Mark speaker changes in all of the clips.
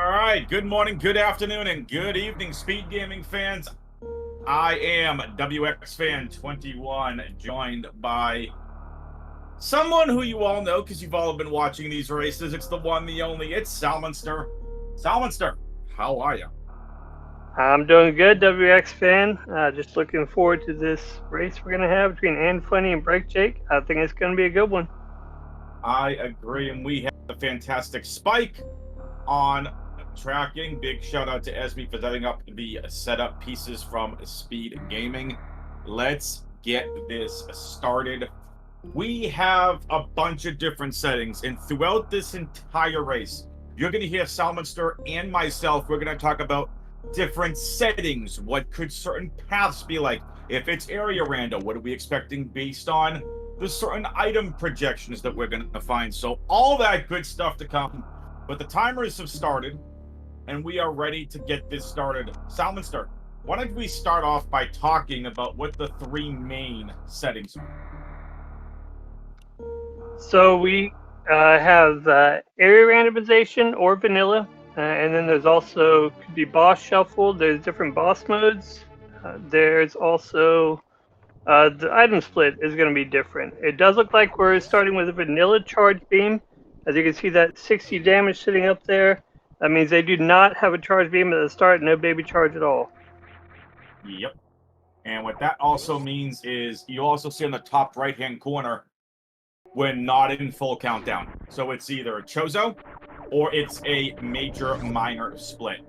Speaker 1: All right, good morning, good afternoon, and good evening, Speed Gaming fans. I am WXFan21, joined by someone who you all know because you've all been watching these races. It's the one, the only, it's Salmonster. Salmonster, how are you?
Speaker 2: I'm doing good, WX fan. Just looking forward to this race we're going to have between Anfunny and BrakeJake. I think it's going to be a good one.
Speaker 1: I agree, and we have a fantastic Spike on tracking. Big shout out to Esme for setting up the setup pieces from Speed Gaming. Let's get this started. We have a bunch of different settings, and throughout this entire race, you're going to hear Salmonster and myself. We're going to talk about different settings. What could certain paths be like? If it's area random, what are we expecting based on the certain item projections that we're going to find? So all that good stuff to come. But the timers have started, and we are ready to get this started. Salmonster, why don't we start off by talking about what the three main settings are?
Speaker 2: So we have area randomization or vanilla, and then there's also could be boss shuffle. There's different boss modes. There's also the item split is going to be different. It does look like we're starting with a vanilla charge beam. As you can see, that 60 damage sitting up there. That means they do not have a charge beam at the start, no baby charge at all.
Speaker 1: Yep. And what that also means is you also see on the top right-hand corner, we're not in full countdown. So it's either a Chozo or it's a major minor split.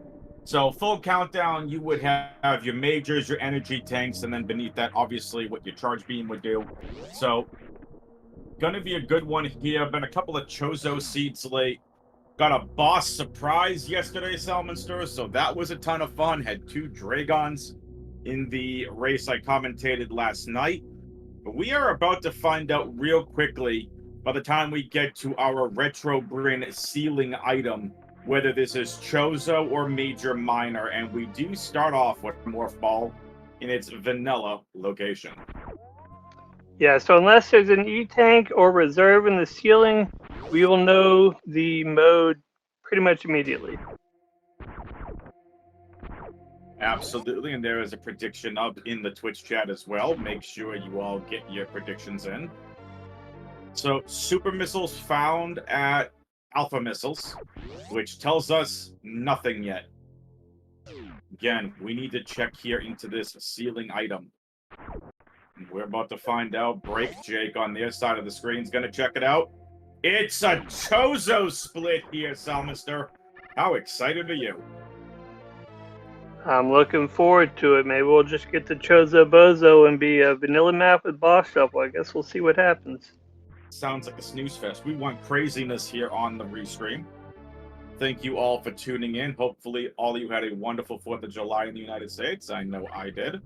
Speaker 1: So full countdown, you would have your majors, your energy tanks, and then beneath that, obviously, what your charge beam would do. So gonna be a good one here. Been a couple of Chozo seeds late. Got a boss surprise yesterday, Salmonster, so that was a ton of fun. Had two Dragons in the race I commentated last night. But we are about to find out real quickly by the time we get to our Retro Brin ceiling item, whether this is Chozo or Major Minor, and we do start off with Morph Ball in its vanilla location.
Speaker 2: Yeah, so unless there's an E-tank or reserve in the ceiling, we will know the mode pretty much immediately.
Speaker 1: Absolutely, and there is a prediction up in the Twitch chat as well. Make sure you all get your predictions in. So, super missiles found at Alpha Missiles, which tells us nothing yet. Again, we need to check here into this ceiling item. We're about to find out. BrakeJake on their side of the screen is going to check it out. It's a Chozo split here, Salmonster. How excited are you?
Speaker 2: I'm looking forward to it. Maybe we'll just get the Chozo Bozo and be a vanilla map with boss shuffle. I guess we'll see what happens.
Speaker 1: Sounds like a snooze fest. We want craziness here on the restream. Thank you all for tuning in. Hopefully, all of you had a wonderful 4th of July in the United States. I know I did.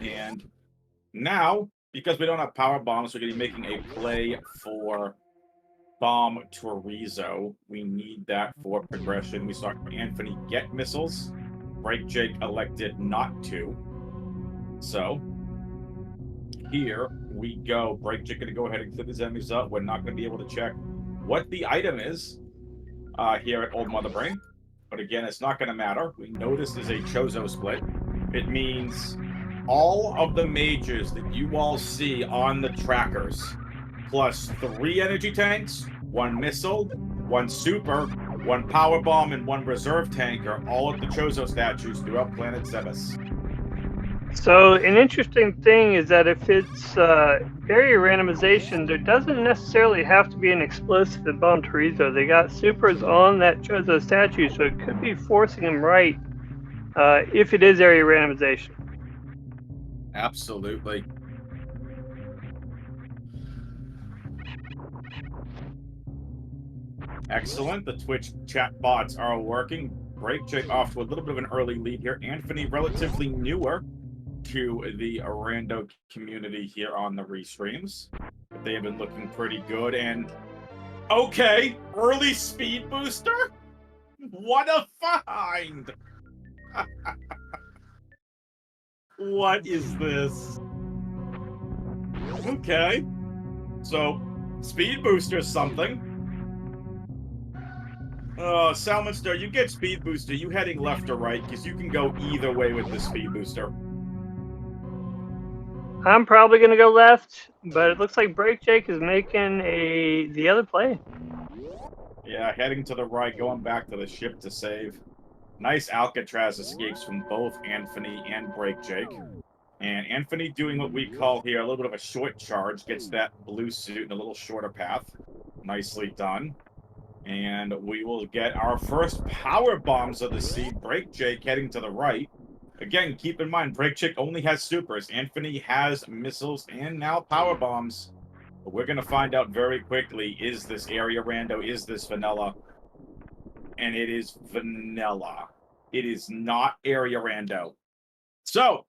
Speaker 1: And now, because we don't have power bombs, we're going to be making a play for Bomb Chorizo. We need that for progression. We saw Anfunny get missiles. BrakeJake elected not to. So, here we go. BrakeJake going to go ahead and clear these enemies up. We're not going to be able to check what the item is here at Old Mother Brain. But again, it's not going to matter. We know this is a Chozo split. It means all of the majors that you all see on the trackers, plus 3 energy tanks, 1 missile, 1 super, 1 power bomb, and 1 reserve tank are all of the Chozo statues throughout Planet Zebes.
Speaker 2: So an interesting thing is that if it's area randomization, there doesn't necessarily have to be an explosive in Bomb Chorizo. They got supers on that Chozo statue, so it could be forcing them right if it is area randomization.
Speaker 1: Absolutely. Excellent. The Twitch chat bots are working. BrakeJake off to a little bit of an early lead here. Anthony, relatively newer to the rando community here on the restreams. But they have been looking pretty good. And okay, early speed booster? What a find! What is this? Okay. So, speed booster something. Salmon Star, you get Speed Booster. You heading left or right? Because you can go either way with the Speed Booster.
Speaker 2: I'm probably gonna go left, but it looks like BrakeJake is making the other play.
Speaker 1: Yeah, heading to the right, going back to the ship to save. Nice Alcatraz escapes from both Anfunny and BrakeJake. And Anfunny doing what we call here a little bit of a short charge, gets that blue suit in a little shorter path. Nicely done. And we will get our first power bombs of the sea. BrakeJake heading to the right. Again, keep in mind, BrakeJake only has supers. Anfunny has missiles and now power bombs. But we're going to find out very quickly, is this area rando? Is this vanilla? And it is vanilla. It is not area rando. So,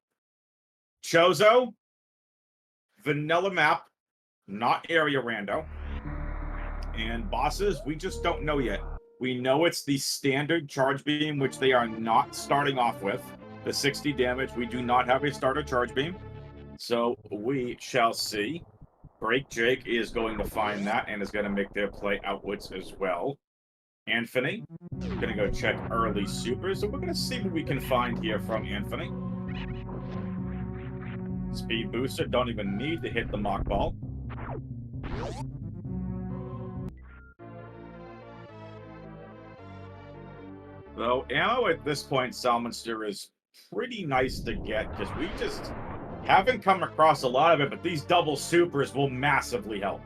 Speaker 1: Chozo, vanilla map, not area rando. And bosses, we just don't know yet. We know it's the standard charge beam, which they are not starting off with. The 60 damage, we do not have a starter charge beam. So we shall see. BrakeJake is going to find that and is going to make their play outwards as well. Anfunny, going to go check early supers. So we're going to see what we can find here from Anfunny. Speed booster, don't even need to hit the mock ball. Though ammo at this point, Salmonster, is pretty nice to get because we just haven't come across a lot of it, but these double supers will massively help.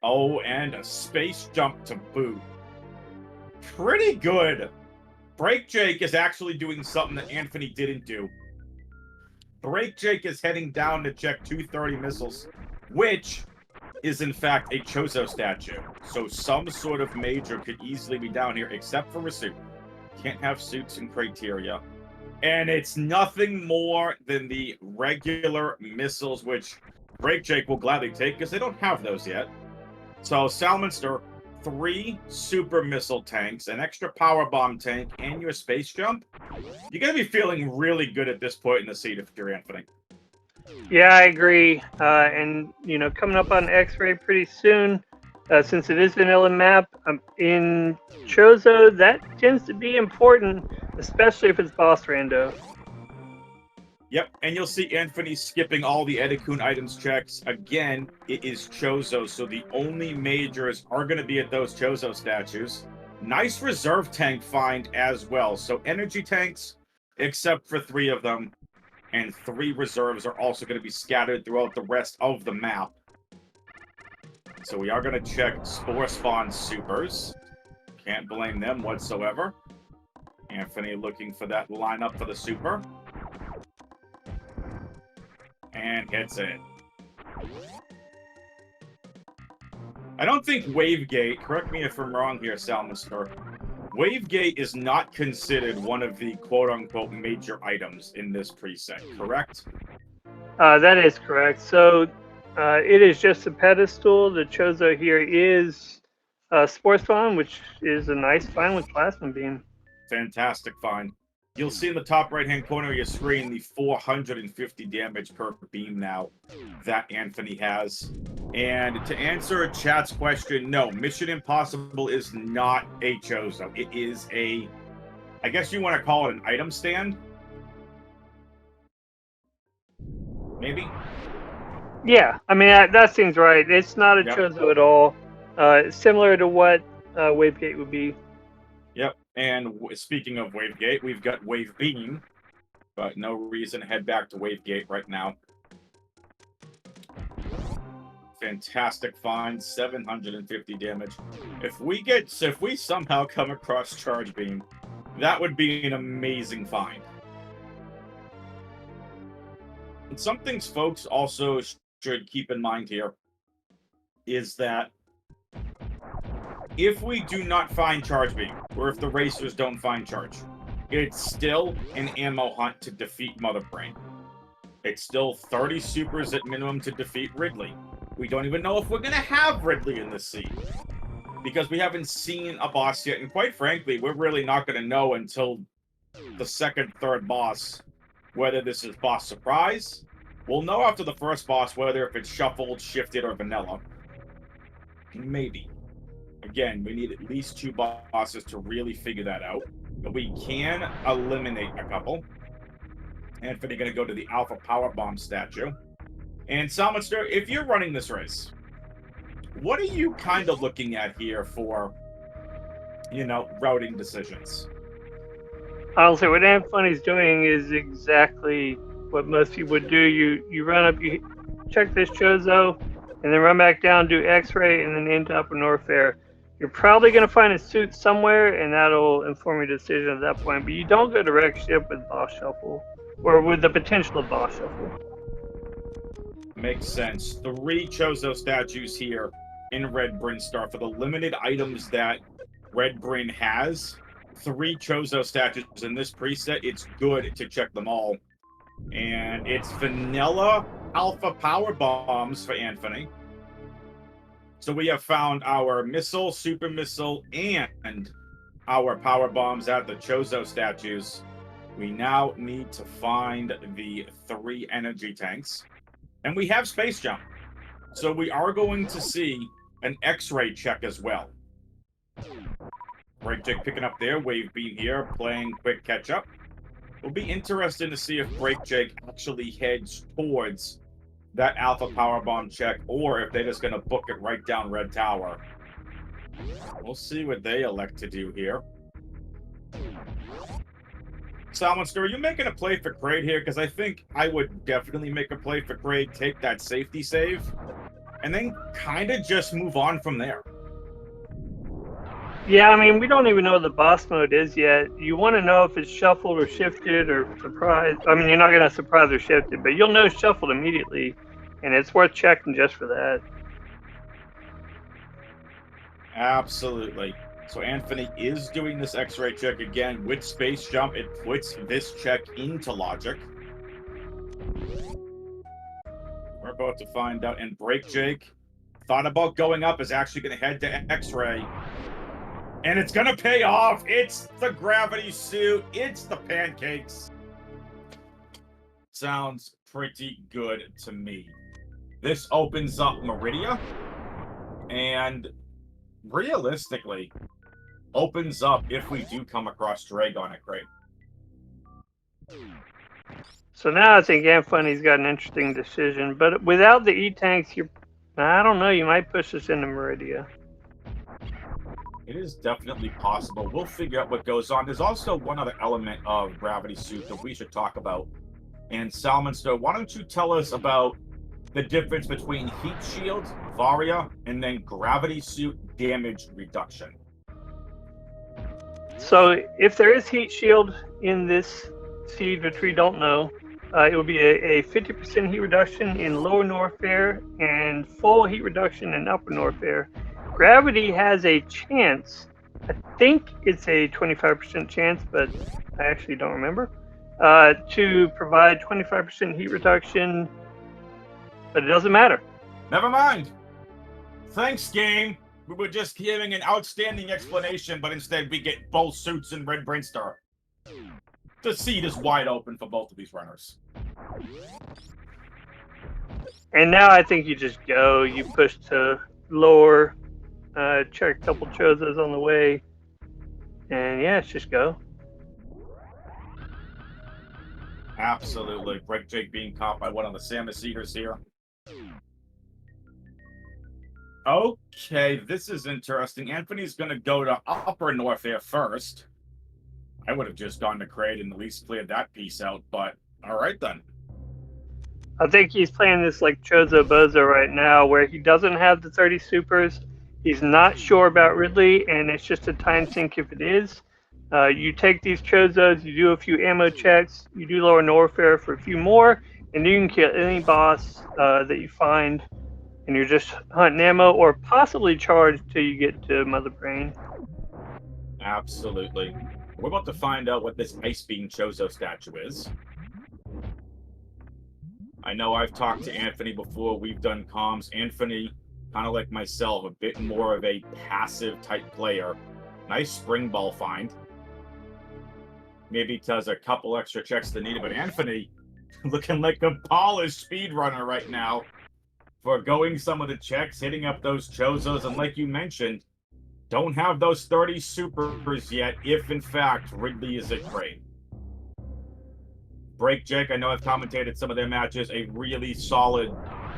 Speaker 1: Oh, and a space jump to boot. Pretty good. BrakeJake is actually doing something that Anfunny didn't do. BrakeJake is heading down to check 230 missiles, which is in fact a Chozo statue. So some sort of major could easily be down here, except for a suit. Can't have suits and criteria. And it's nothing more than the regular missiles, which BrakeJake will gladly take because they don't have those yet. So Salmonster, 3 super missile tanks, an extra power bomb tank, and your space jump. You're going to be feeling really good at this point in the seat if you're Anfunny.
Speaker 2: Yeah, I agree. And coming up on X-Ray pretty soon, since it is vanilla map in Chozo, that tends to be important, especially if it's boss rando.
Speaker 1: Yep, and you'll see Anfunny skipping all the Edikun items checks. Again, it is Chozo, so the only majors are going to be at those Chozo statues. Nice reserve tank find as well. So energy tanks, except for 3 of them, and 3 reserves are also going to be scattered throughout the rest of the map. So we are going to check Spore Spawn supers. Can't blame them whatsoever. Anfunny looking for that lineup for the super. And hits it. I don't think Wavegate, correct me if I'm wrong here, Salmonster, Wavegate is not considered one of the quote-unquote major items in this preset, correct?
Speaker 2: That is correct. So it is just a pedestal. The Chozo here is Sports Spawn, which is a nice find with Plasma Beam.
Speaker 1: Fantastic find. You'll see in the top right-hand corner of your screen the 450 damage per beam now that Anfunny has. And to answer chat's question, no, Mission Impossible is not a Chozo. It is a, I guess you want to call it an item stand? Maybe?
Speaker 2: Yeah, I mean, that seems right. It's not a
Speaker 1: Yep.
Speaker 2: Chozo at all. Similar to what Wavegate would be.
Speaker 1: Yep, and speaking of Wavegate, we've got Wave Beam, but no reason to head back to Wavegate right now. Fantastic find, 750 damage. If we somehow come across Charge Beam, that would be an amazing find. And some things folks also should keep in mind here is that if we do not find Charge Beam, or if the racers don't find Charge, it's still an ammo hunt to defeat Mother Brain. It's still 30 supers at minimum to defeat Ridley. We don't even know if we're going to have Ridley in this seed, because we haven't seen a boss yet, and quite frankly, we're really not going to know until the second, third boss, whether this is boss surprise, We'll know after the first boss whether if it's shuffled, shifted, or vanilla. Maybe. Again, we need at least 2 bosses to really figure that out. But we can eliminate a couple. Anfunny going to go to the Alpha Power Bomb statue. And Salmonster, if you're running this race, what are you kind of looking at here for, routing decisions?
Speaker 2: Honestly, what Anfunny's doing is exactly what most people would do. You run up, you check this Chozo, and then run back down, do X-ray, and then into Upper Norfair. You're probably going to find a suit somewhere, and that'll inform your decision at that point. But you don't go direct ship with boss shuffle, or with the potential of boss shuffle.
Speaker 1: Makes sense. 3 Chozo statues here in Red Brinstar for the limited items that Red Bryn has. 3 Chozo statues in this preset. It's good to check them all. And it's vanilla alpha power bombs for Anfunny. So we have found our missile, super missile, and our power bombs at the Chozo statues. We now need to find the 3 energy tanks. And we have space jump. So we are going to see an X-ray check as well. BrakeJake picking up there, Wave Beam here, playing quick catch-up. It'll be interesting to see if BrakeJake actually heads towards that Alpha Power Bomb check, or if they're just going to book it right down Red Tower. We'll see what they elect to do here. Salmonster, are you making a play for Kraid here? Because I think I would definitely make a play for Kraid, take that safety save, and then kind of just move on from there.
Speaker 2: Yeah, I mean, we don't even know what the boss mode is yet. You want to know if it's shuffled or shifted or surprised. I mean, you're not going to surprise or shift it, but you'll know shuffled immediately, and it's worth checking just for that.
Speaker 1: Absolutely. So Anfunny is doing this X-ray check again with space jump. It puts this check into logic. We're about to find out. And BrakeJake thought about going up, is actually going to head to X-ray. And it's going to pay off. It's the gravity suit. It's the pancakes. Sounds pretty good to me. This opens up Meridia. And realistically, opens up if we do come across Dragon at Kraid.
Speaker 2: So now I think Anfunny's got an interesting decision. But without the E-Tanks, I don't know, you might push us into Meridia.
Speaker 1: It is definitely possible. We'll figure out what goes on. There's also one other element of Gravity Suit that we should talk about. And Salmonster, why don't you tell us about the difference between Heat Shield, Varia, and then Gravity Suit damage reduction?
Speaker 2: So if there is Heat Shield in this seed, which we don't know, it will be a 50% heat reduction in Lower Norfair and full heat reduction in Upper Norfair. Gravity has a chance, I think it's a 25% chance, but I actually don't remember, to provide 25% heat reduction, but it doesn't matter.
Speaker 1: Never mind. Thanks, game. We were just giving an outstanding explanation, but instead we get both suits in Red Brinstar. The seat is wide open for both of these runners.
Speaker 2: And now I think you just go, you push to lower, check a couple Chozos on the way, and yeah, it's just go.
Speaker 1: Absolutely. BrakeJake being caught by one of the Samus Eaters here. Okay, this is interesting. Anfunny's going to go to Upper Norfair first. I would have just gone to Kraid and at least cleared that piece out, but alright then.
Speaker 2: I think he's playing this like Chozo Bozo right now, where he doesn't have the 30 supers. He's not sure about Ridley, and it's just a time sink if it is. You take these Chozos, you do a few ammo checks, you do Lower Norfair for a few more, and you can kill any boss that you find, and you're just hunting ammo or possibly charge till you get to Mother Brain.
Speaker 1: Absolutely. We're about to find out what this Ice Beam Chozo statue is. I know I've talked to Anfunny before. We've done comms. Anfunny, kind of like myself, a bit more of a passive type player. Nice spring ball find. Maybe does a couple extra checks than needed, but Anfunny Looking like a polished speedrunner right now. Forgoing some of the checks, hitting up those chozos, and like you mentioned, don't have those 30 supers yet, if in fact Ridley is at grade. BrakeJake, I know I've commentated some of their matches, a really solid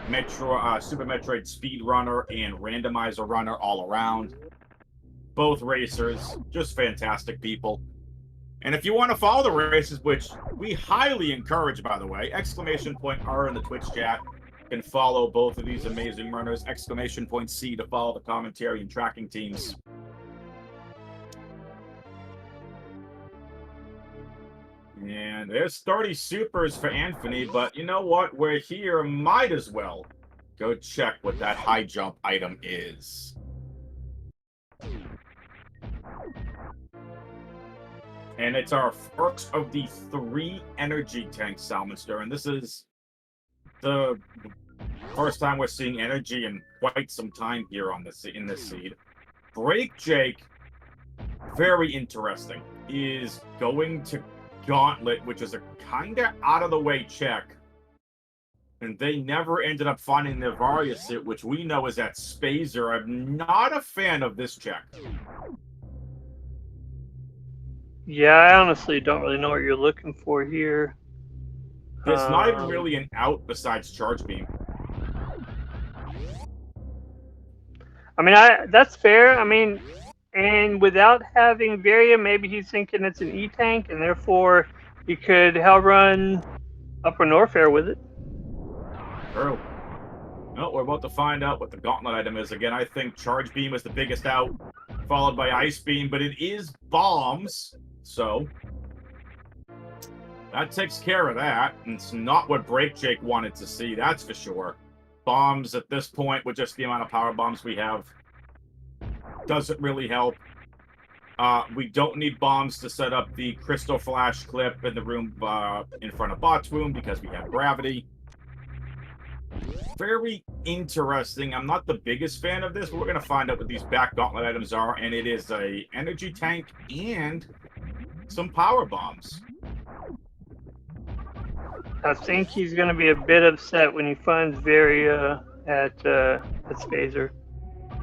Speaker 1: Super Metroid speedrunner and randomizer runner all around. Both racers, just fantastic people. And if you want to follow the races, which we highly encourage, by the way, !R in the Twitch chat can follow both of these amazing runners, !C to follow the commentary and tracking teams. And there's 30 supers for Anfunny, but you know what? We're here, might as well go check what that high jump item is. And it's our first of the 3 energy tanks, Salmonster, and this is the first time we're seeing energy in quite some time here on this in this seed. BrakeJake, very interesting, is going to Gauntlet, which is a kinda out of the way check, and they never ended up finding their Varia suit, which we know is at Spazer. I'm not a fan of this check.
Speaker 2: Yeah, I honestly don't really know what you're looking for here.
Speaker 1: There's not even really an out besides Charge Beam.
Speaker 2: I mean, that's fair. I mean, and without having Varia, maybe he's thinking it's an E-tank, and therefore he could hell run Upper Norfair with it.
Speaker 1: True. Well, we're about to find out what the Gauntlet item is. Again, I think Charge Beam is the biggest out, followed by Ice Beam, but it is bombs, so that takes care of that. And it's not what BrakeJake wanted to see, that's for sure. Bombs at this point, with just the amount of power bombs we have, doesn't really help. We don't need bombs to set up the Crystal Flash clip in the room in front of Bot's room because we have gravity. Very interesting. I'm not the biggest fan of this, but we're going to find out what these back gauntlet items are, and it is a energy tank and some power bombs.
Speaker 2: I think he's going to be a bit upset when he finds Varia at Spazer.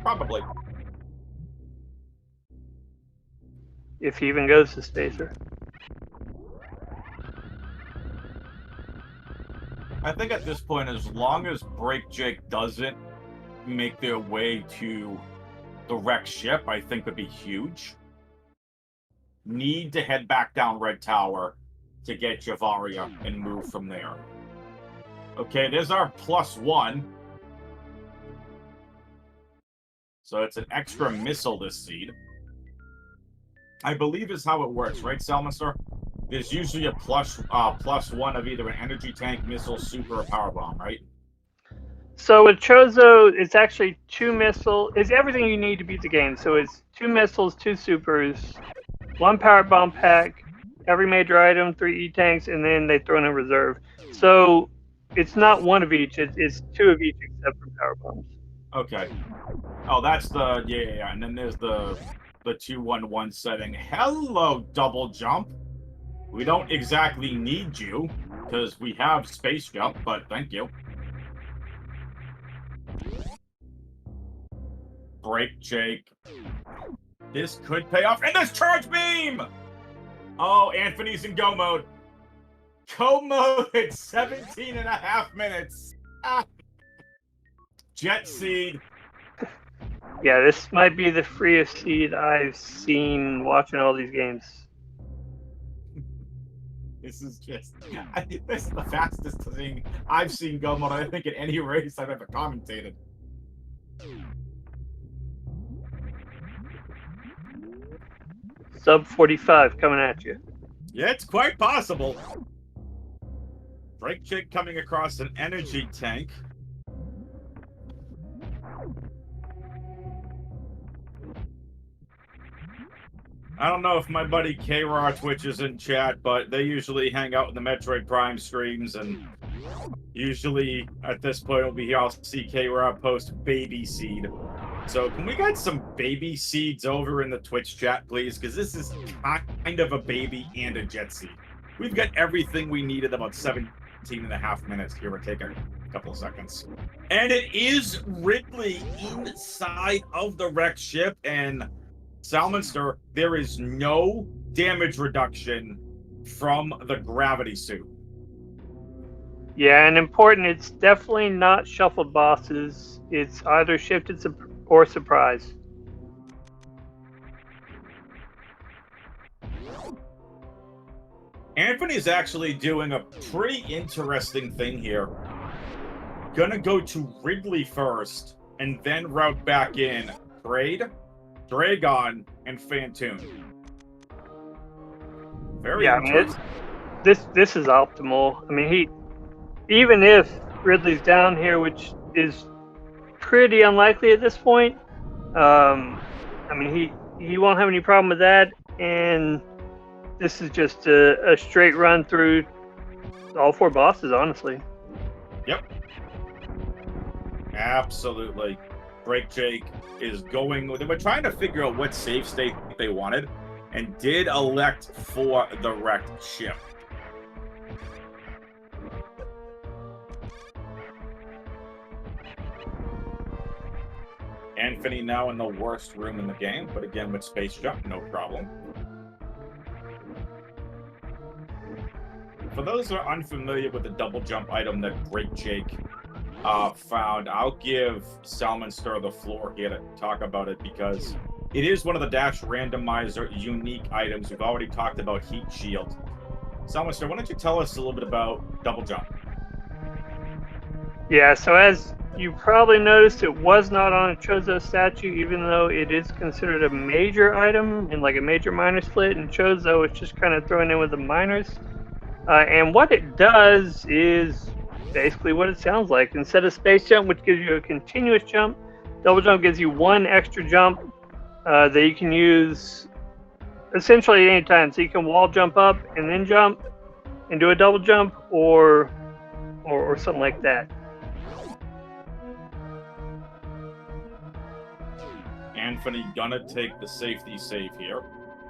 Speaker 1: Probably.
Speaker 2: If he even goes to Spazer.
Speaker 1: I think at this point, as long as BrakeJake doesn't make their way to the wrecked ship, I think would be huge. Need to head back down Red Tower to get Javaria and move from there. Okay, there's our +1. So it's an extra missile this seed. I believe is how it works, right, Salmonster? There's usually a +1 of either an energy tank, missile, super, or power bomb, right?
Speaker 2: So with Chozo, it's actually 2 missiles. It's everything you need to beat the game. So it's 2 missiles, 2 supers, 1 power bomb pack, every major item, 3 E-tanks, and then they throw in a reserve. So it's not 1 of each. It's 2 of each except for power bombs.
Speaker 1: Okay. Oh, that's the yeah. And then there's the 2-1-1 setting. Hello, double jump. We don't exactly need you because we have space jump, but thank you. BrakeJake. This could pay off. And there's Charge Beam! Oh, Anthony's in go mode. Go mode at 17.5 minutes. Ah. Jet Seed.
Speaker 2: Yeah, this might be the freest seed I've seen watching all these games.
Speaker 1: This is just, this is the fastest thing I've seen go mode, I think, in any race I've ever commentated.
Speaker 2: Sub 45 coming at you.
Speaker 1: Yeah, it's quite possible. BrakeJake coming across an energy tank. I don't know if my buddy K-Raw Twitch is in chat, but they usually hang out in the Metroid Prime streams, and usually at this point it'll be here. I'll see K-Raw post baby seed. So can we get some baby seeds over in the Twitch chat, please? Because this is kind of a baby and a jet seed. We've got everything we needed about 7 17.5 minutes, give or take a couple of seconds. And it is Ridley inside of the wrecked ship, and Salmonster, there is no damage reduction from the gravity suit.
Speaker 2: Yeah, and important, it's definitely not shuffled bosses. It's either shifted or surprise.
Speaker 1: Anthony's actually doing a pretty interesting thing here. Gonna go to Ridley first, and then route back in Braid, Dragon, and Phantoon. Very interesting.
Speaker 2: This is optimal. I mean, even if Ridley's down here, which is pretty unlikely at this point, I mean, he won't have any problem with that, and this is just a straight run through all 4 bosses, honestly.
Speaker 1: Yep. Absolutely. BrakeJake is going. They were trying to figure out what save state they wanted, and did elect for the wrecked ship. Anfunny now in the worst room in the game, but again with space jump, no problem. For those who are unfamiliar with the double jump item that BrakeJake found, I'll give Salmonster the floor here to talk about it, because it is one of the Dash Randomizer unique items. We've already talked about Heat Shield. Salmonster, why don't you tell us a little bit about double jump?
Speaker 2: Yeah, so as you probably noticed, it was not on a Chozo statue, even though it is considered a major item in like a major minor split, and Chozo is just kind of thrown in with the minors. And what it does is basically what it sounds like. Instead of space jump, which gives you a continuous jump, double jump gives you 1 extra jump that you can use essentially anytime. So you can wall jump up and then jump and do a double jump, or something like that.
Speaker 1: Anfunny gonna take the safety save here.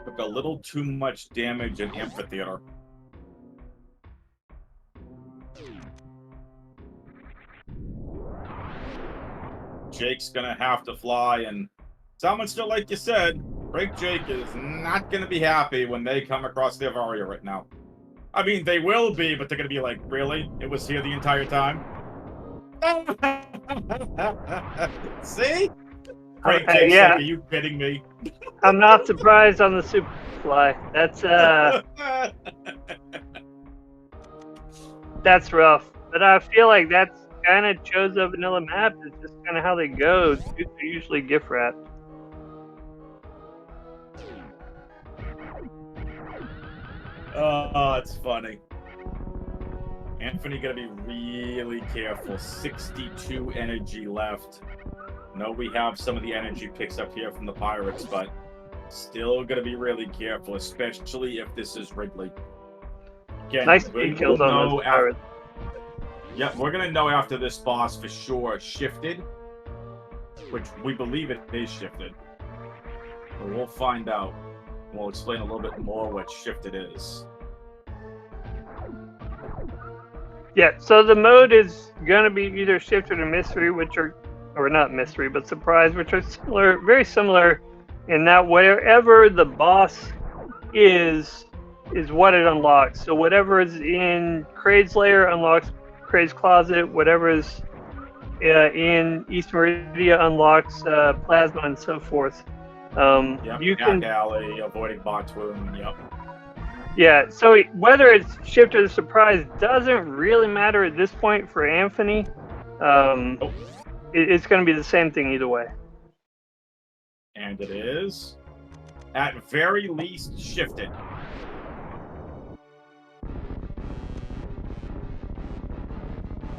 Speaker 1: Took a little too much damage in Amphitheater. Jake's gonna have to fly, and Salmonster, like you said, BrakeJake is not gonna be happy when they come across their Varia right now. I mean, they will be, but they're gonna be like, really? It was here the entire time? See? BrakeJake's
Speaker 2: yeah.
Speaker 1: like, are you kidding me?
Speaker 2: I'm not surprised on the Superfly. That's rough. But I feel like that's kind of Chozo vanilla map. It's just kind of how they go. They're usually gift wrapped.
Speaker 1: Oh, it's funny. Anfunny gotta be really careful. 62 energy left. No, we have some of the energy picks up here from the pirates, but still gonna be really careful, especially if this is Ridley. Again,
Speaker 2: nice speed kills on those pirates.
Speaker 1: Yeah, we're gonna know after this boss for sure shifted, which we believe it is shifted. But we'll find out. We'll explain a little bit more what shifted is.
Speaker 2: Yeah, so the mode is gonna be either shifted or mystery, which are, or not mystery, but surprise, which are similar, very similar, in that wherever the boss is what it unlocks. So whatever is in Kraid's lair unlocks Kraid's closet. Whatever is in East Meridia unlocks Plasma, and so forth.
Speaker 1: Yep,
Speaker 2: you can
Speaker 1: alley, avoiding bot wound. Yep.
Speaker 2: Yeah, so whether it's shifted or surprise doesn't really matter at this point for Anfunny. It's going to be the same thing either way.
Speaker 1: And it is, at very least, shifted.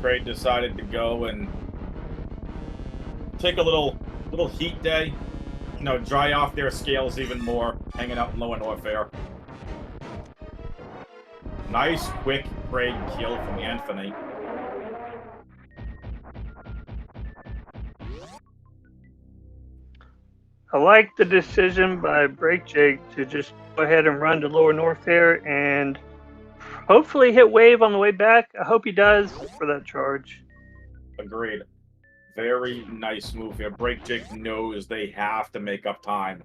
Speaker 1: Kraid decided to go and take a little heat day. You know, dry off their scales even more, hanging out in Lower Norfair. Nice, quick Kraid kill from Anfunny.
Speaker 2: I like the decision by BrakeJake to just go ahead and run to Lower Norfair and hopefully hit wave on the way back. I hope he does for that charge.
Speaker 1: Agreed. Very nice move here. BrakeJake knows they have to make up time.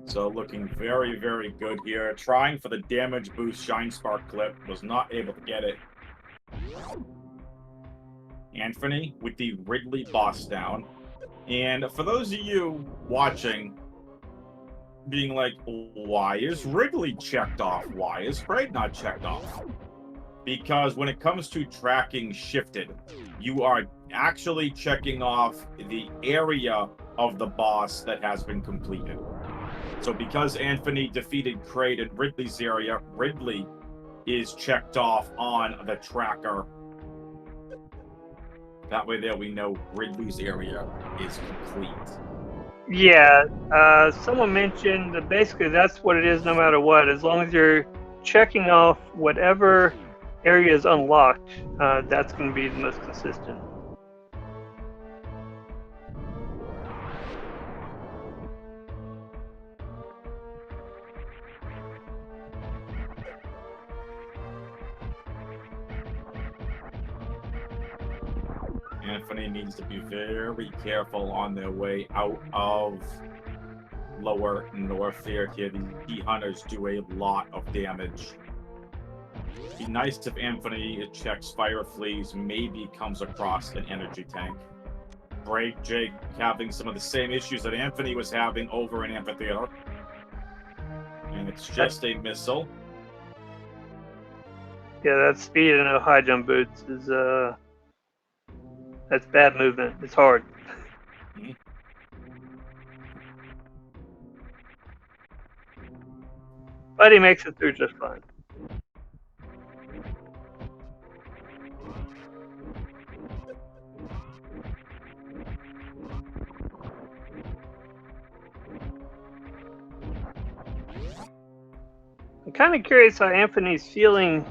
Speaker 1: So looking very, very good here. Trying for the damage boost Shine Spark clip. Was not able to get it. Anfunny with the Ridley boss down. And for those of you watching, being like, why is Ridley checked off? Why is Braid not checked off? Because when it comes to tracking shifted, you are actually checking off the area of the boss that has been completed. So because Anthony defeated Kraid in Ridley's area, Ridley is checked off on the tracker. That way there we know Ridley's area is complete.
Speaker 2: Yeah, someone mentioned that basically that's what it is no matter what. As long as you're checking off whatever area is unlocked, that's going to be the most consistent.
Speaker 1: Anthony needs to be very careful on their way out of lower north here. The key hunters do a lot of damage. Be nice if Anthony checks fire fleas, maybe comes across an energy tank. BrakeJake having some of the same issues that Anthony was having over in Amphitheater. And it's just a missile.
Speaker 2: Yeah, that speed and no high jump boots is that's bad movement. It's hard.
Speaker 1: Mm-hmm.
Speaker 2: But he makes it through just fine. I'm kind of curious how Anthony's feeling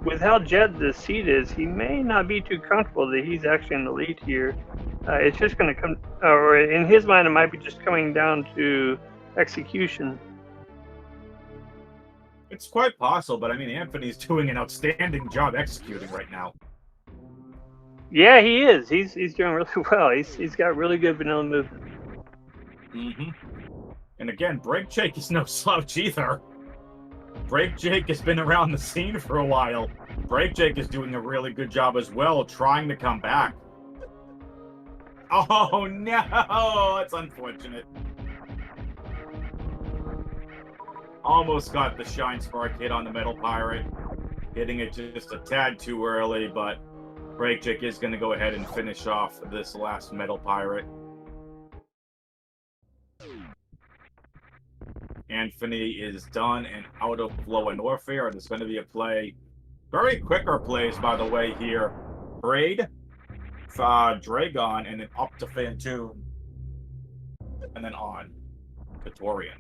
Speaker 2: with how jet the seat is. He may not be too comfortable that he's actually in the lead here. It's just going to come, or in his mind, it might be just coming down to execution.
Speaker 1: It's quite possible, but I mean, Anthony's doing an outstanding job executing right now.
Speaker 2: Yeah, he is. He's doing really well. He's got really good vanilla movement.
Speaker 1: Mm-hmm. And again, BrakeJake is no slouch either. BrakeJake has been around the scene for a while. BrakeJake is doing a really good job as well, trying to come back. Oh no, that's unfortunate. Almost got the Shine Spark hit on the Metal Pirate. Hitting it just a tad too early, but BrakeJake is going to go ahead and finish off this last Metal Pirate. Anthony is done and out of lower warfare. There's going to be a play. Very quicker plays, by the way, here. Braid, Dragon, and then up to Fantoon. And then on to Torian.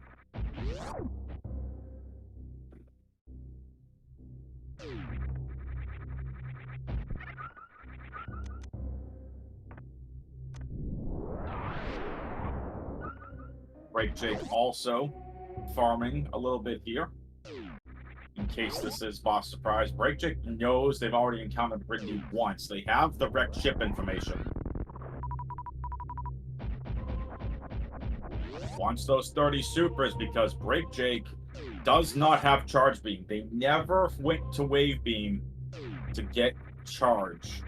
Speaker 1: BrakeJake also farming a little bit here in case this is boss surprise. BrakeJake knows they've already encountered Ridley once. They have the wrecked ship information. Wants those 30 supers because BrakeJake does not have charge beam. They never went to wave beam to get charge.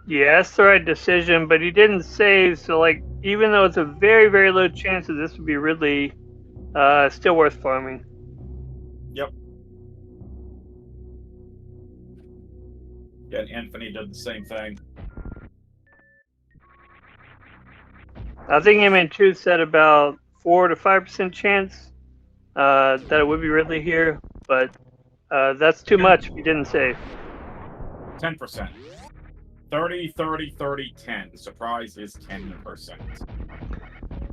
Speaker 2: Yeah, that's the right decision, but he didn't save, so like even though it's a very, very low chance that this would be Ridley, still worth farming.
Speaker 1: Yep. Yeah, and Anthony did the same thing.
Speaker 2: I think him and Two said about 4 to 5% chance that it would be Ridley here, but that's too much if he didn't save.
Speaker 1: 10%. 30, 30, 30, 10. The surprise is 10%.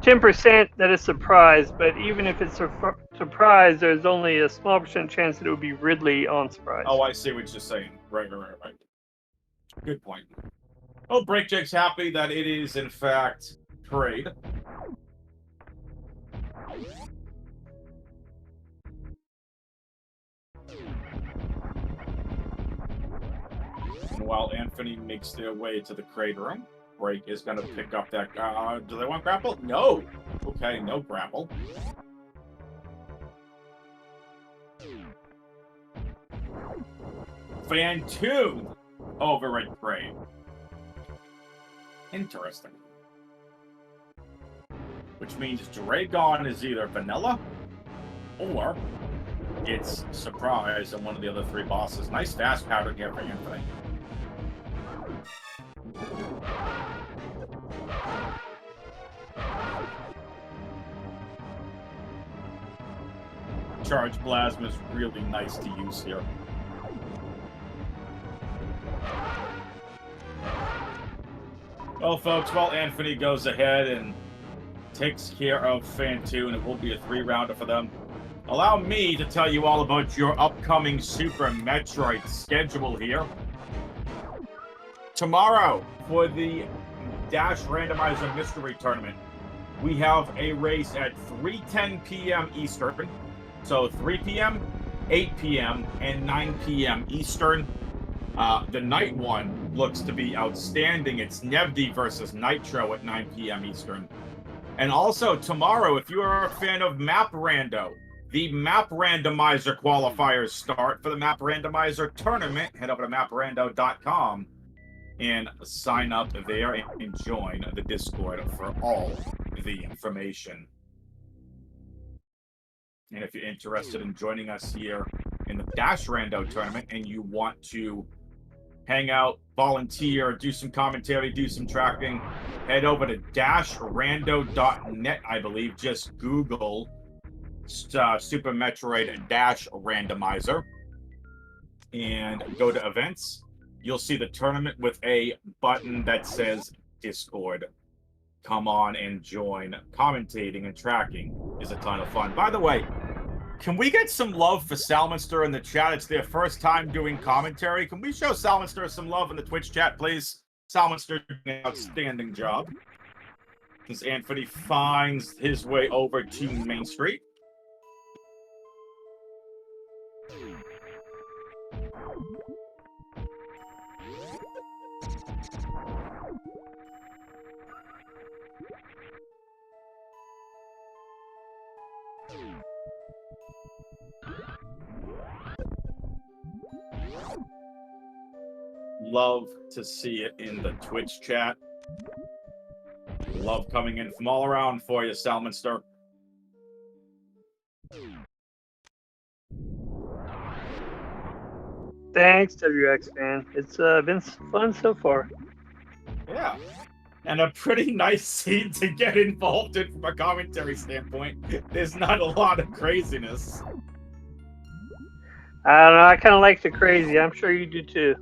Speaker 2: 10% that is surprise, but even if it's a surprise, there's only a small percent chance that it would be Ridley on surprise.
Speaker 1: Oh, I see what you're saying. Right. Good point. Oh, BrakeJake's happy that it is, in fact, Parade. while Anfunny makes their way to the crate room, Break is going to pick up that... do they want grapple? No! Okay, no grapple. Fan 2 over at crate. Interesting. Which means Dragon is either vanilla or it's surprise and one of the other 3 bosses. Nice fast pattern here for Anfunny. Charge Plasma is really nice to use here. Well, folks, while Anfunny goes ahead and takes care of Fan 2, and it will be a 3-rounder for them, allow me to tell you all about your upcoming Super Metroid schedule here. Tomorrow, for the Dash Randomizer Mystery Tournament, we have a race at 3:10 p.m. Eastern. So 3 p.m., 8 p.m., and 9 p.m. Eastern. The night one looks to be outstanding. It's Nevdi versus Nitro at 9 p.m. Eastern. And also tomorrow, if you are a fan of Map Rando, the Map Randomizer qualifiers start for the Map Randomizer tournament. Head over to maprando.com and sign up there and join the Discord for all the information. And if you're interested in joining us here in the Dash Rando tournament and you want to hang out, volunteer, do some commentary, do some tracking, head over to dashrando.net, I believe. Just Google Super Metroid Dash Randomizer and go to events. You'll see the tournament with a button that says Discord. Come on and join. Commentating and tracking is a ton of fun. By the way, can we get some love for Salmonster in the chat? It's their first time doing commentary. Can we show Salmonster some love in the Twitch chat, please? Salmonster doing an outstanding job. As Anfunny finds his way over to Main Street. Love to see it in the Twitch chat. Love coming in from all around for you, Salmonster.
Speaker 2: Thanks, WX fan. It's been fun so far.
Speaker 1: Yeah. And a pretty nice scene to get involved in from a commentary standpoint. There's not a lot of craziness.
Speaker 2: I don't know. I kind of like the crazy. I'm sure you do too.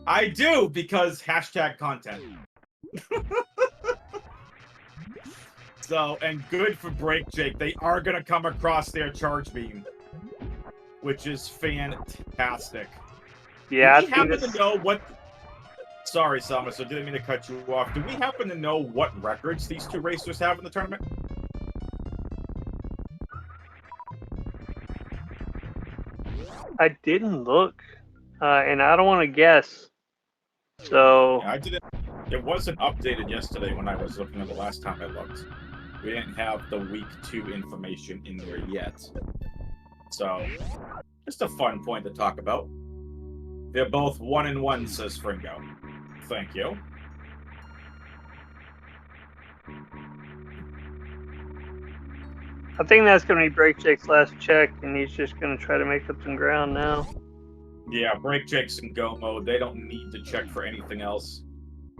Speaker 1: I do, because hashtag content. So, and good for BrakeJake. They are going to come across their charge beam, which is fantastic.
Speaker 2: Yeah,
Speaker 1: do we happen to know what... Sorry, Summer, so didn't mean to cut you off. Do we happen to know what records these 2 racers have in the tournament?
Speaker 2: I didn't look, and I don't want to guess. So
Speaker 1: Yeah, I didn't. It wasn't updated yesterday when I was looking at the last time I looked. We didn't have the week 2 information in there yet. So, just a fun point to talk about. They're both 1-1, says Fringo. Thank you.
Speaker 2: I think that's going to be BrakeJake's last check, and he's just going to try to make up some ground now.
Speaker 1: Yeah, BrakeJake's in go mode. They don't need to check for anything else.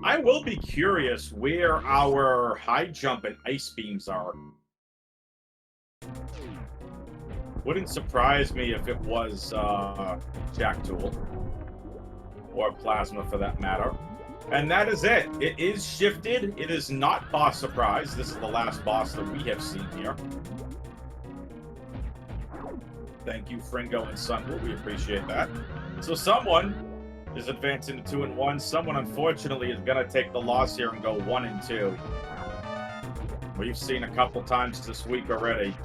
Speaker 1: I will be curious where our high jump and ice beams are. Wouldn't surprise me if it was Jack Tool. Or Plasma, for that matter. And that is it. It is shifted. It is not boss surprise. This is the last boss that we have seen here. Thank you, Fringo and Sunwood. We appreciate that. So someone is advancing to 2-1. Someone, unfortunately, is going to take the loss here and go 1-2. We've seen a couple times this week already.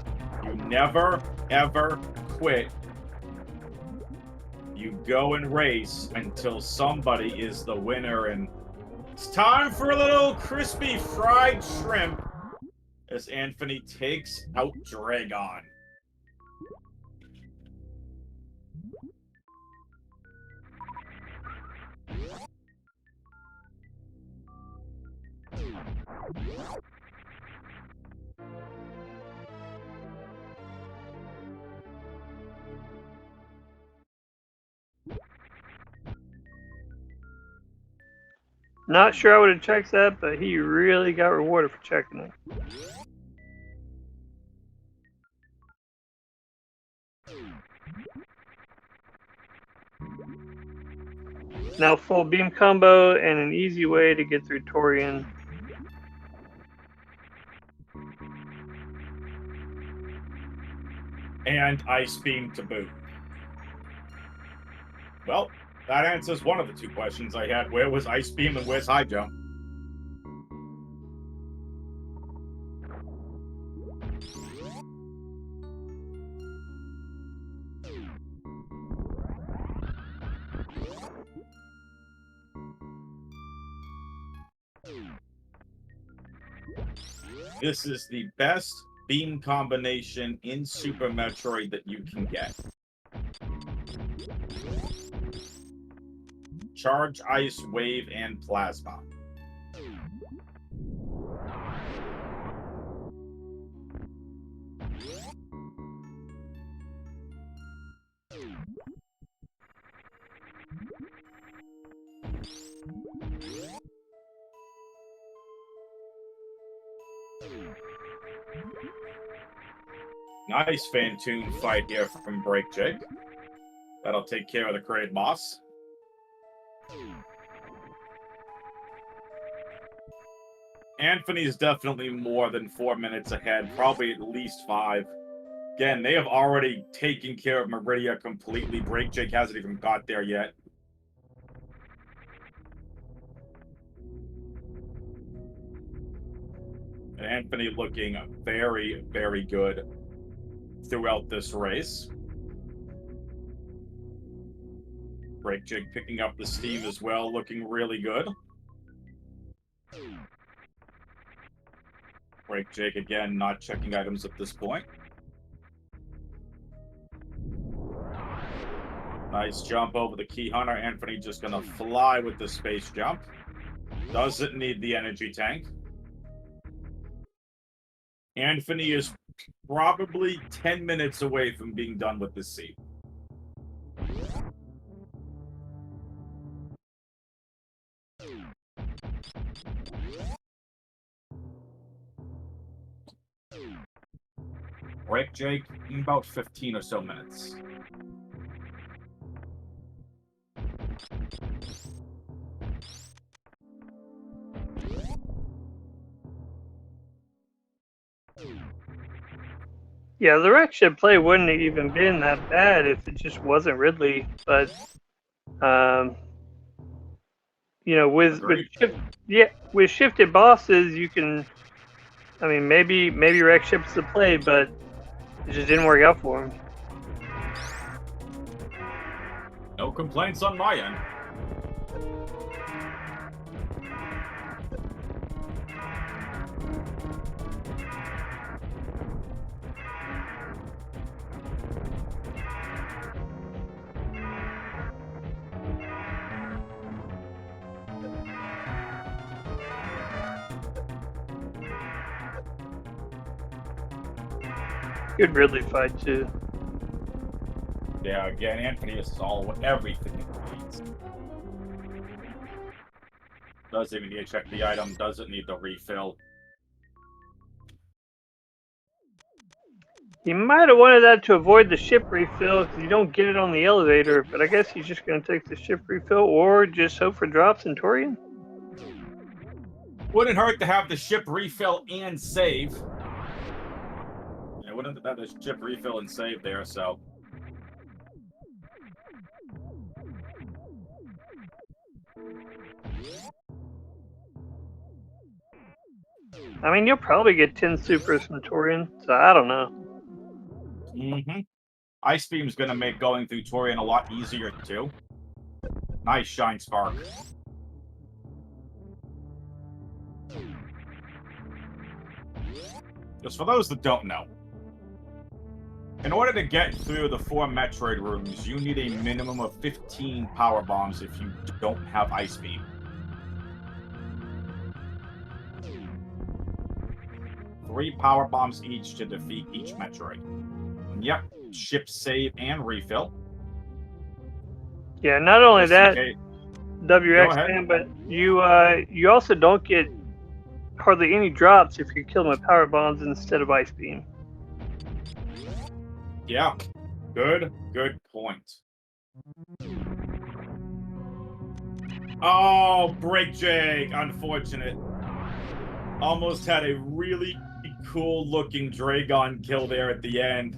Speaker 1: You never, ever quit You go and race until somebody is the winner, and it's time for a little crispy fried shrimp as Anfunny takes out Dragon.
Speaker 2: Not sure I would have checked that, but he really got rewarded for checking it. Now full beam combo and an easy way to get through Torian.
Speaker 1: And Ice Beam to boot. Well, that answers one of the two questions I had. Where was Ice Beam and where's High Jump? This is the best beam combination in Super Metroid that you can get. Charge, Ice, Wave, and Plasma. Nice Fantoon fight here from BrakeJake. That'll take care of the Crate boss. Anfunny is definitely more than 4 minutes ahead, probably at least 5. Again, they have already taken care of Meridia completely. BrakeJake hasn't even got there yet. And Anfunny looking very, very good throughout this race. BrakeJake picking up the steam as well, looking really good. BrakeJake again, not checking items at this point. Nice jump over the Key Hunter. Anfunny just gonna fly with the space jump. Doesn't need the energy tank. Anfunny is probably 10 minutes away from being done with this seat. BrakeJake in about 15 or so minutes.
Speaker 2: Yeah, the direction play wouldn't have even been that bad if it just wasn't Ridley. But, you know, with shifted bosses, you can. I mean, maybe wreck ships the play, but it just didn't work out for him.
Speaker 1: No complaints on my end.
Speaker 2: Good Ridley fight too.
Speaker 1: Yeah, again, Anfunny is all everything it needs. Doesn't even need to check the item, doesn't need the refill.
Speaker 2: He might have wanted that to avoid the ship refill because you don't get it on the elevator, but I guess he's just going to take the ship refill or just hope for drops in Torian.
Speaker 1: Wouldn't hurt to have the ship refill and save. Yeah, wouldn't have the ship refill and save there, so.
Speaker 2: I mean, you'll probably get 10 supers from Torian, so I don't know.
Speaker 1: Mm-hmm. Ice Beam's gonna make going through Torian a lot easier, too. Nice Shine Spark. Just for those that don't know, in order to get through the 4 Metroid rooms, you need a minimum of 15 power bombs if you don't have Ice Beam. 3 power bombs each to defeat each Metroid. And yep, ship save and refill.
Speaker 2: Yeah, not only that,
Speaker 1: Go
Speaker 2: WX
Speaker 1: ahead.
Speaker 2: man, but you also don't get hardly any drops if you kill them with power bombs instead of Ice Beam.
Speaker 1: Yeah, good point. Oh, BrakeJake, unfortunate. Almost had a really cool looking Dragon kill there at the end.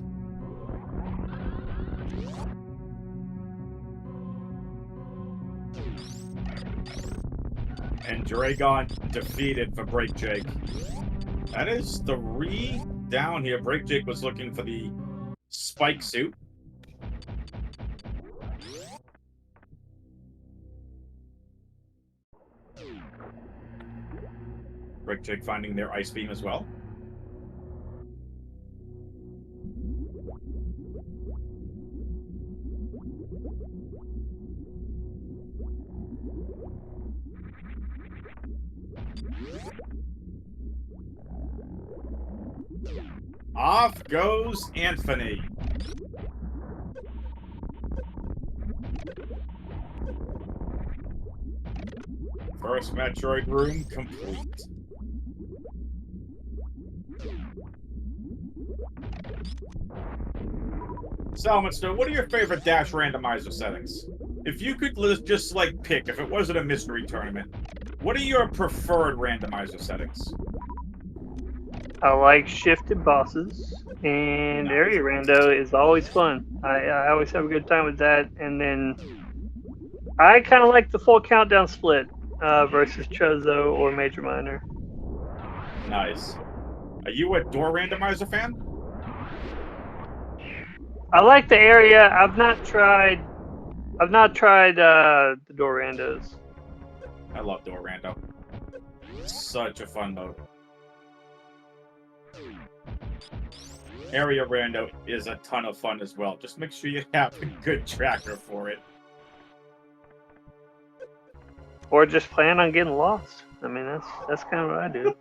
Speaker 1: And Dragon defeated for BrakeJake. That is 3 down here. BrakeJake was looking for the spike suit. BrakeJake finding their Ice Beam as well. Off goes Anfunny. First Metroid room complete. Salmonster, what are your favorite Dash randomizer settings? If you could just like pick, if it wasn't a mystery tournament, what are your preferred randomizer settings?
Speaker 2: I like shifted bosses, and
Speaker 1: Nice.
Speaker 2: area rando is always fun. I always have a good time with that. And then I kind of like the full countdown split versus Chozo or Major Minor.
Speaker 1: Nice. Are you a door randomizer fan?
Speaker 2: I like the area. I've not tried the door randos.
Speaker 1: I love door rando. Such a fun mode. Area rando is a ton of fun as well. Just make sure you have a good tracker for it.
Speaker 2: Or just plan on getting lost. I mean, that's kind of what I do.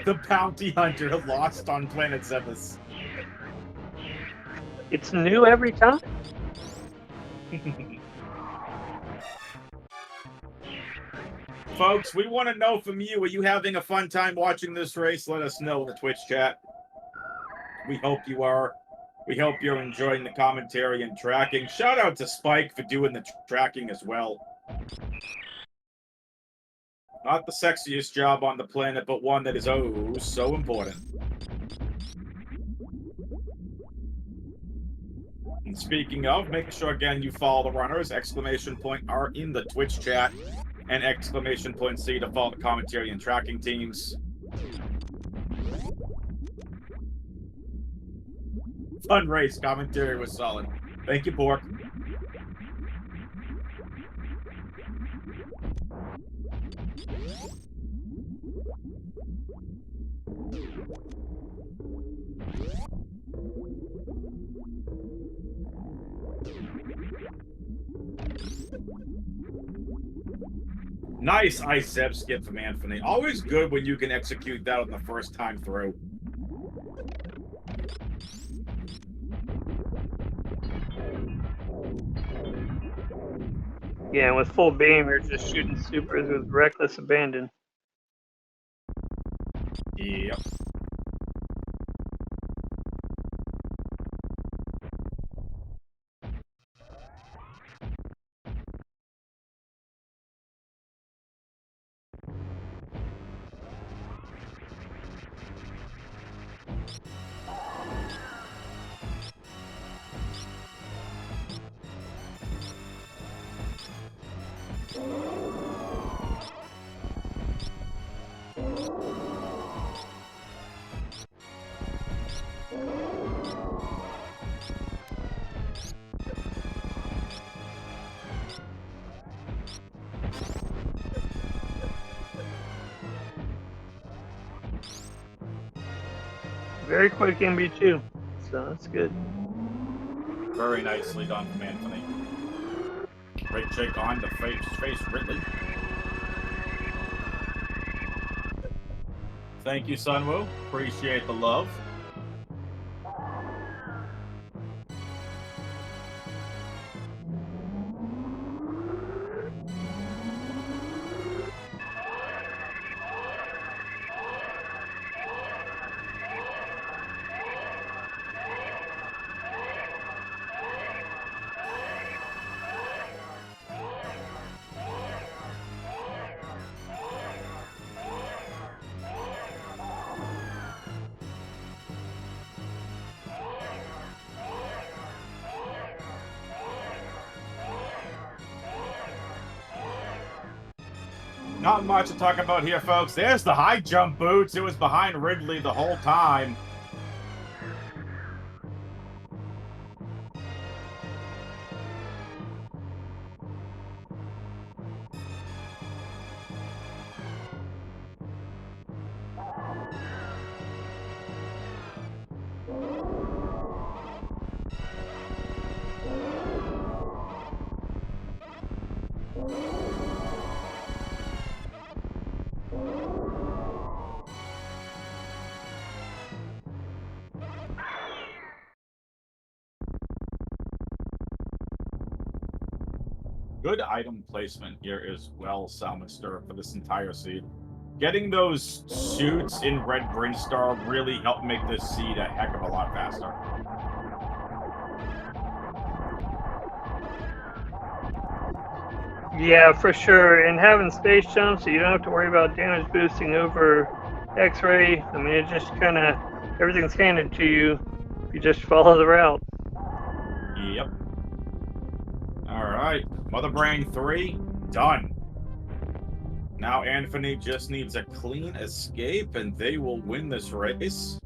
Speaker 1: The bounty hunter lost on Planet Zebus.
Speaker 2: It's new every time.
Speaker 1: Folks, we want to know from you, are you having a fun time watching this race? Let us know in the Twitch chat. We hope you are. We hope you're enjoying the commentary and tracking. Shout out to Spike for doing the tracking as well. Not the sexiest job on the planet, but one that is oh so important. And speaking of, make sure again you follow the runners. Exclamation point R in the Twitch chat. And exclamation point C to follow the commentary and tracking teams. Fun race. Commentary was solid. Thank you, Pork. Nice Ice Zeb skip from Anfunny. Always good when you can execute that on the first time through.
Speaker 2: Yeah, and with full beam, you're just shooting supers with reckless abandon.
Speaker 1: Yep.
Speaker 2: very quick MB2, so that's good.
Speaker 1: Very nicely done from Anthony. BrakeJake on to face Ridley. Thank you, Sunwoo. Appreciate the love. Not much to talk about here, folks. There's the high jump boots. It was behind Ridley the whole time. Good item placement here as well, Salmister, for this entire seed. Getting those suits in Red Brinstar really helped make this seed a heck of a lot faster.
Speaker 2: Yeah, for sure. And having space jumps, so you don't have to worry about damage boosting over X-ray. I mean, it just kind of everything's handed to you if you just follow the route.
Speaker 1: Yep. All right, Mother Brain 3 done. Now Anfunny just needs a clean escape, and they will win this race.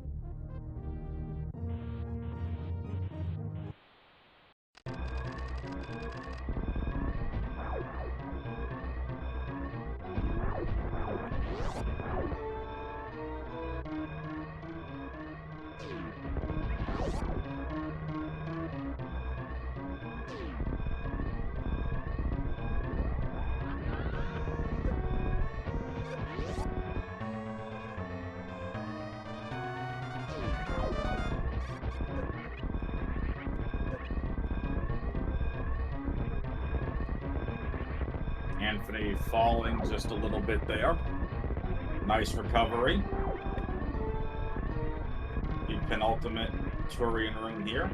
Speaker 1: Anthony falling just a little bit there. Nice recovery. The penultimate Turian ring here.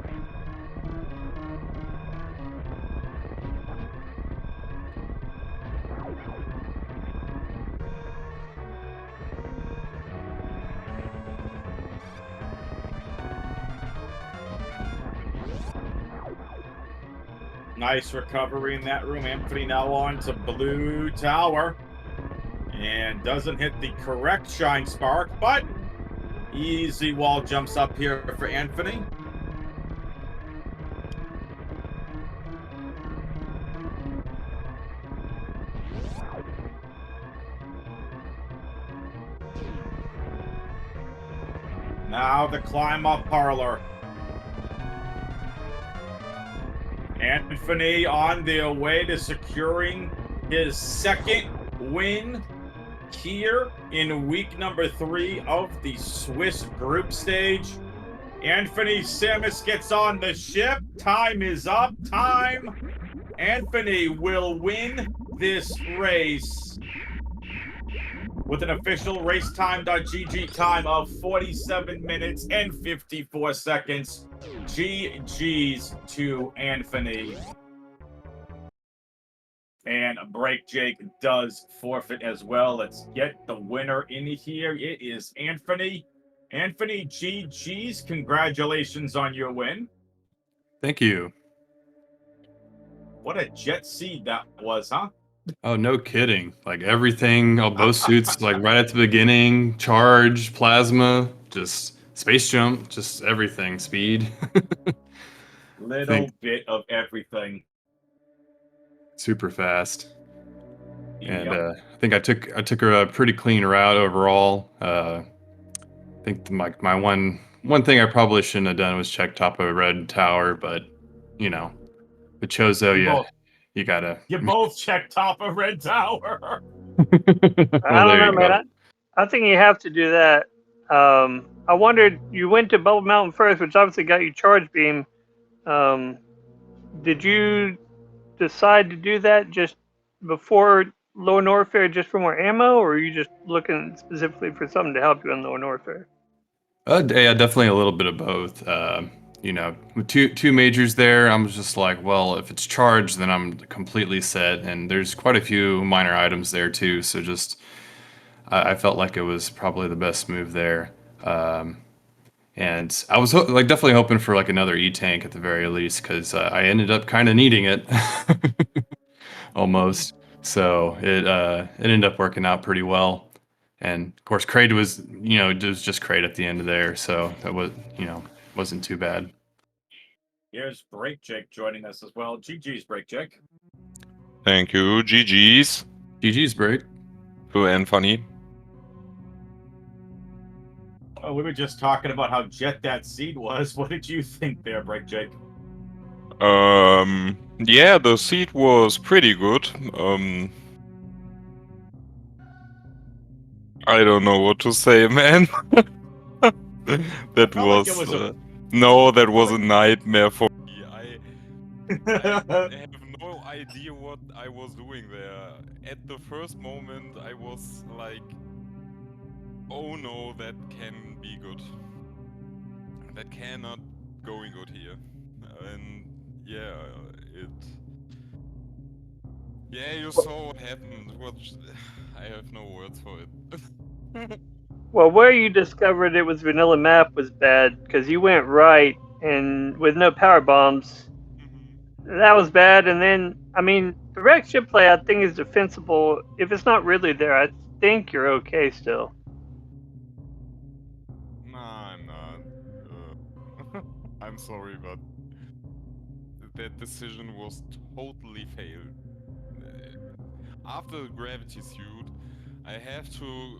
Speaker 1: Nice recovery in that room. Anthony now on to Blue Tower. And doesn't hit the correct Shine Spark, but easy wall jumps up here for Anthony. Now the climb up parlor. Anthony on their way to securing his second win here in week number 3 of the Swiss group stage. Anthony Samus gets on the ship. Time is up. Time. Anthony will win this race with an official racetime.gg time of 47 minutes and 54 seconds. GG's to Anthony. And BrakeJake does forfeit as well. Let's get the winner in here. It is Anthony. Anthony, GG's. Congratulations on your win.
Speaker 3: Thank you.
Speaker 1: What a jet seed that was, huh?
Speaker 3: Oh, no kidding. Like everything, both suits, like right at the beginning, charge, plasma, just space jump, just everything, speed.
Speaker 1: Little bit of everything.
Speaker 3: Super fast. And
Speaker 1: Yep.
Speaker 3: I think I took a pretty clean route overall. I think my one one thing I probably shouldn't have done was check top of a red tower, but you know, with Chozo, you gotta.
Speaker 1: You both checked top of red tower.
Speaker 2: I
Speaker 3: Well,
Speaker 2: don't
Speaker 3: there
Speaker 2: know,
Speaker 3: you go.
Speaker 2: man. I think you have to do that. I wondered, you went to Bubble Mountain first, which obviously got you Charge Beam. Did you decide to do that just before Lower Norfair just for more ammo, or are you just looking specifically for something to help you in Lower Norfair?
Speaker 3: Yeah, definitely a little bit of both. You know, with two majors there, I'm just like, well, if it's charged, then I'm completely set. And there's quite a few minor items there too, so just I felt like it was probably the best move there. And I was like definitely hoping for like another E tank at the very least, because I ended up kind of needing it almost. So it ended up working out pretty well. And of course, Kraid was, you know, it was just Kraid at the end of there, so that was, you know, wasn't too bad.
Speaker 1: Here's BrakeJake joining us as well. GG's BrakeJake.
Speaker 4: Thank you. GG's
Speaker 3: GG's break.
Speaker 4: to Anfunny.
Speaker 1: Oh, we were just talking about how jet that seed was. What did you think there, BrakeJake?
Speaker 4: Yeah, the seat was pretty good. I don't know what to say, man. That
Speaker 1: felt like
Speaker 4: was,
Speaker 1: it was
Speaker 4: no, that was a nightmare for me. I have no idea what I was doing there. At the first moment, I was like, oh no, that can be good. That cannot going good here. And yeah, yeah, you saw what happened. I have no words for it.
Speaker 2: Well, where you discovered it was vanilla map was bad because you went right and with no power bombs, that was bad. And then, I mean, direct ship play I think is defensible. If it's not really there, I think you're okay still.
Speaker 4: Nah, I'm not. I'm sorry, but that decision was totally failed. After the gravity suit, I have to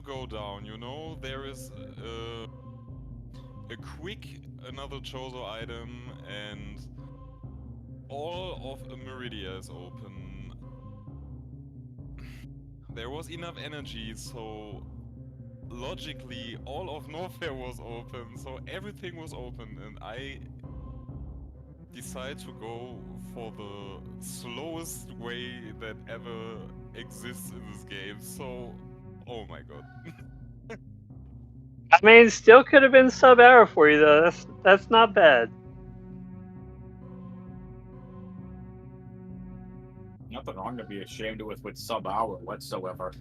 Speaker 4: go down, you know? There is a quick another Chozo item and all of Meridia is open. There was enough energy, so logically all of Norfair was open, so everything was open, and I decided to go for the slowest way that ever exists in this game, so oh my god.
Speaker 2: I mean, still could have been sub hour for you though. That's not bad.
Speaker 1: Nothing wrong to be ashamed with sub hour whatsoever.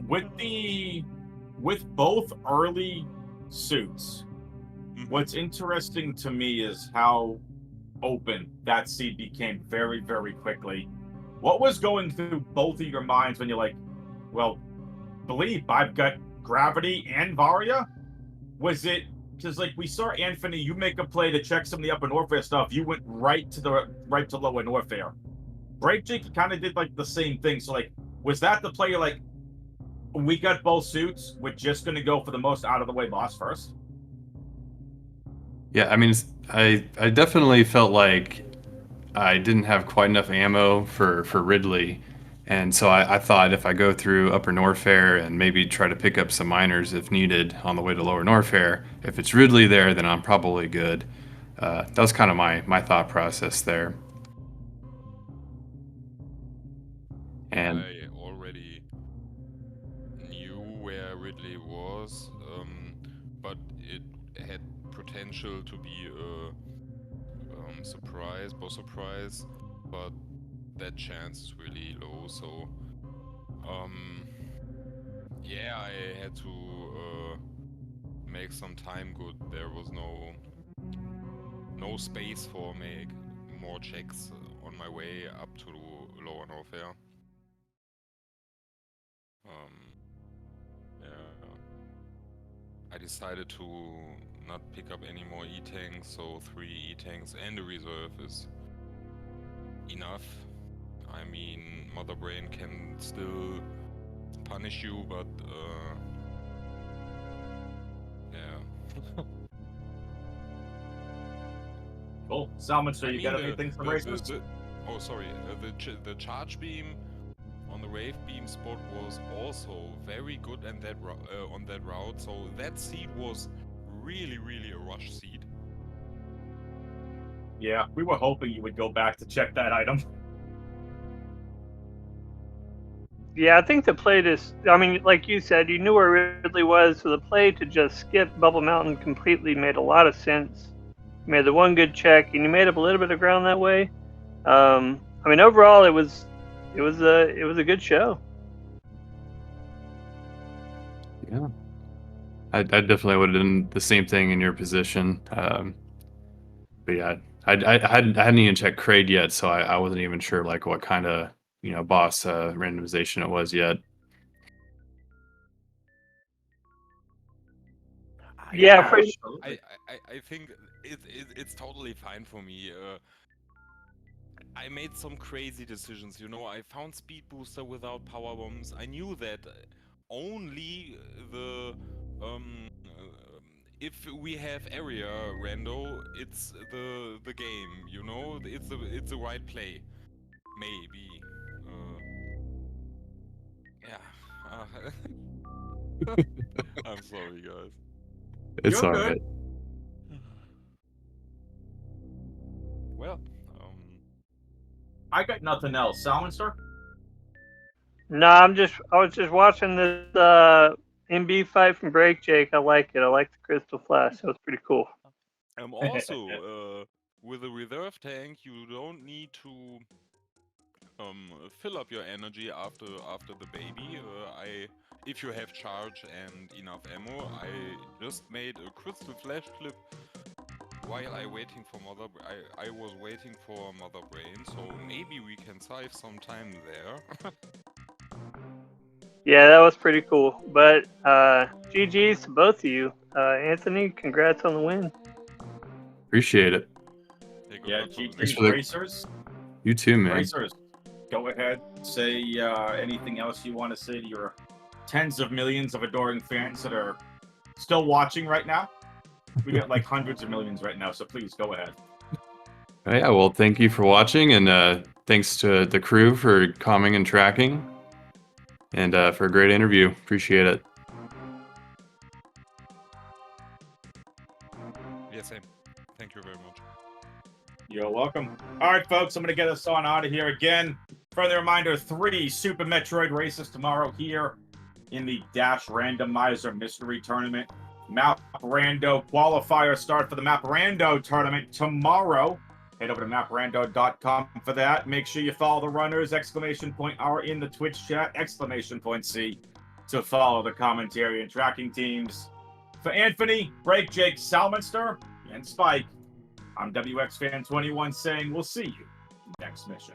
Speaker 1: With both early suits, what's interesting to me is how open that seed became very, very quickly. What was going through both of your minds when you're like, well, believe I've got Gravity and Varia? Was it because like we saw Anfunny, you make a play to check some of the upper Norfair stuff, you went right to lower Norfair. BrakeJake kind of did like the same thing. So like, was that the play you're like, we got both suits, we're just gonna go for the most out of the way boss first?
Speaker 3: Yeah, I mean, I definitely felt like I didn't have quite enough ammo for Ridley, and so I thought if I go through Upper Norfair and maybe try to pick up some miners if needed on the way to Lower Norfair, if it's Ridley there, then I'm probably good. That was kind of my thought process there. And
Speaker 4: I already knew where Ridley was, but it had potential to be a boss surprise, but that chance is really low, so yeah, I had to make some time good. There was no space for make more checks on my way up to Lower Norfair. Yeah, I decided to not pick up any more E-tanks, so 3 E-tanks and a reserve is enough. I mean, Mother Brain can still punish you, but
Speaker 1: Cool. Salmon, so
Speaker 4: I
Speaker 1: you
Speaker 4: mean,
Speaker 1: got anything for racers?
Speaker 4: Oh, sorry. The charge beam on the wave beam spot was also very good and on that route. So that seed was really, really a rush seed.
Speaker 1: Yeah, we were hoping you would go back to check that item.
Speaker 2: Yeah, I think the play I mean, like you said, you knew where Ridley was, so the play to just skip Bubble Mountain completely made a lot of sense. You made the one good check, and you made up a little bit of ground that way. I mean, overall, it was a good show.
Speaker 3: Yeah. I definitely would have done the same thing in your position. But yeah, I hadn't even checked Kraid yet, so I wasn't even sure like what kind of boss randomization it was yet.
Speaker 2: Yeah,
Speaker 1: Yeah,
Speaker 2: for
Speaker 1: absolutely.
Speaker 4: I think it's totally fine for me. I made some crazy decisions, you know. I found speed booster without power bombs. I knew that only the if we have area rando, it's the game, you know. It's the right play, maybe. Yeah. I'm sorry, guys.
Speaker 3: It's
Speaker 1: You're
Speaker 3: all
Speaker 1: good.
Speaker 3: right.
Speaker 4: Well,
Speaker 1: I got nothing else. Salmon, sir?
Speaker 2: no, I was just watching this MB fight from BrakeJake. I like it. I like the Crystal Flash. That was pretty cool.
Speaker 4: also, with a reserve tank, you don't need to fill up your energy after the baby. If you have charge and enough ammo, I just made a crystal flash clip while I was waiting for Mother Brain, so maybe we can save some time there.
Speaker 2: Yeah, that was pretty cool. But GG's to both of you. Anthony, congrats on the win.
Speaker 3: Appreciate it.
Speaker 4: Hey, good
Speaker 1: Yeah,
Speaker 4: luck for the
Speaker 1: GG's
Speaker 4: next
Speaker 3: for the-
Speaker 1: racers.
Speaker 3: You too, man.
Speaker 1: Racers, go ahead. Say anything else you want to say to your tens of millions of adoring fans that are still watching right now. We got like hundreds of millions right now, so please go ahead.
Speaker 3: Oh, yeah, well, thank you for watching, and thanks to the crew for calming and tracking, and for a great interview. Appreciate it.
Speaker 4: Yeah, same. Thank you very much.
Speaker 1: You're welcome. All right, folks, I'm going to get us on out of here again. Further reminder, 3 Super Metroid races tomorrow here in the Dash Randomizer Mystery Tournament. Map Rando qualifier start for the Map Rando tournament tomorrow. Head over to maprando.com for that. Make sure you follow the runners, ! R in the Twitch chat, ! C to follow the commentary and tracking teams. For Anfunny, BrakeJake, Salmonster, and Spike, I'm WXFan21 saying we'll see you next mission.